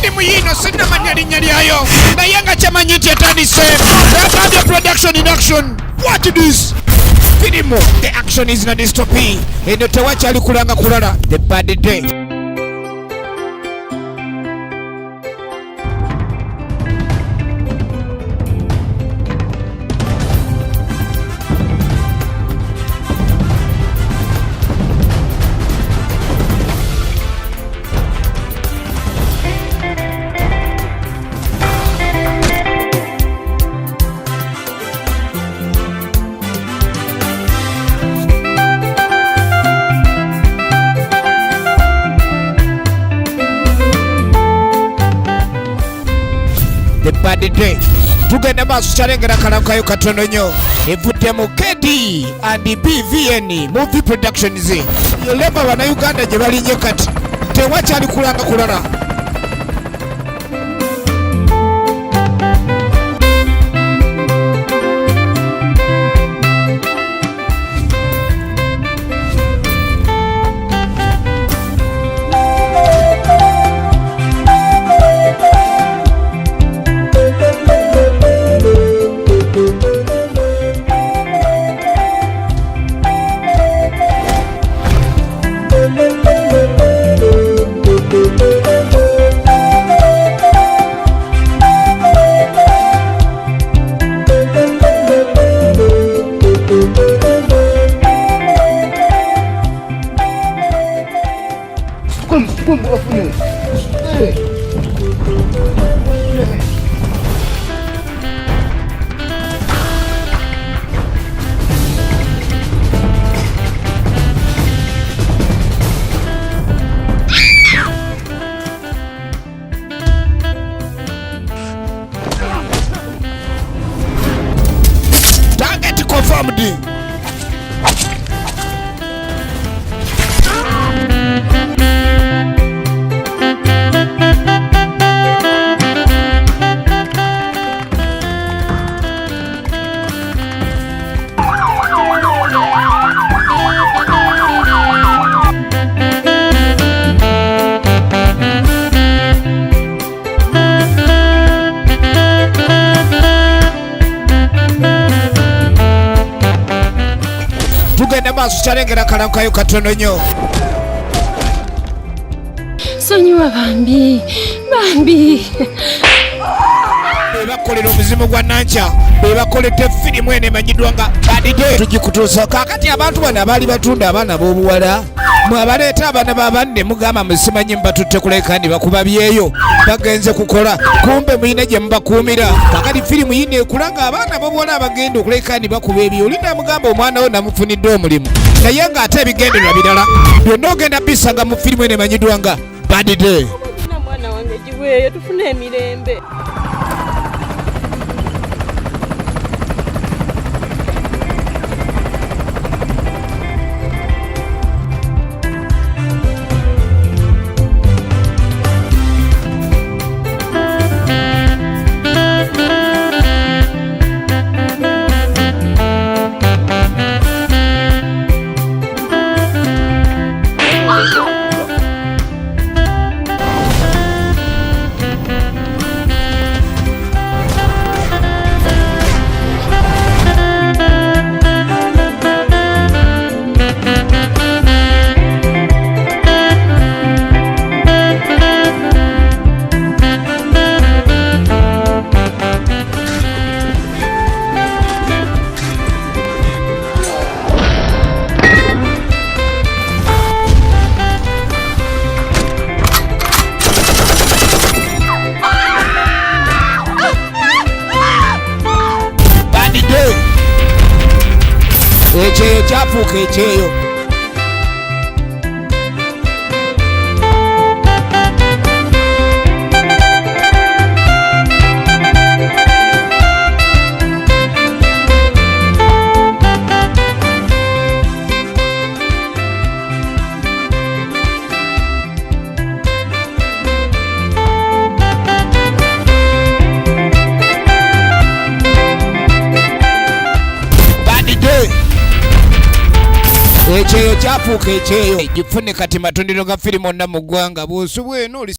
firimu yino sinnamanya linnya lyayo naye nga kyamanyi nti etandise. Rabadde production in action. What this? Firimu the action is na dystopy. Eno tewakyali kulanga kulala. The Bad Day. The Bad Day. Tugenda maaso kyalengera kalankayo katono nnyo evudde mu KD and BVN movie productions. Yolemba bannayuganda gye balinye kati tewakyali kulanga kulala. Target confirmed. Tugenda maaso kyalengera kalankayo katono nnyo. Sonyiwa bambi. Bebakolera omuzimu gwa Nankya, bebakoledde firimu eno emanyiddwa nga Bad Day. Tugikutuusa kakati abantu bano abaali batunda abaana b'obuwala mwabaleeta abaana b'abanne mugamba musimanyi mubatutte kulekani bakuba byeyo bagenze kukola kumbe muyina gye mubakuumira. Kakati firimu yino ekulanga abaana b'obuwala abagenda okulekani bakuba ebyo olina mugamba omwana wo namufunidde omulimu naye ng'ate ebigendererwa birala byonna ogenda bisanga mu firimu eno emanyiddwa nga Bad Day. Mwana wange giweeyo tufune emirembe. Ekyeyo kyafuuka ekyeyo. Ekyeyo kyafuuka ekyeyo. Gifune kati matundiro ga firimu onna mu ggwanga bw'osubwa eno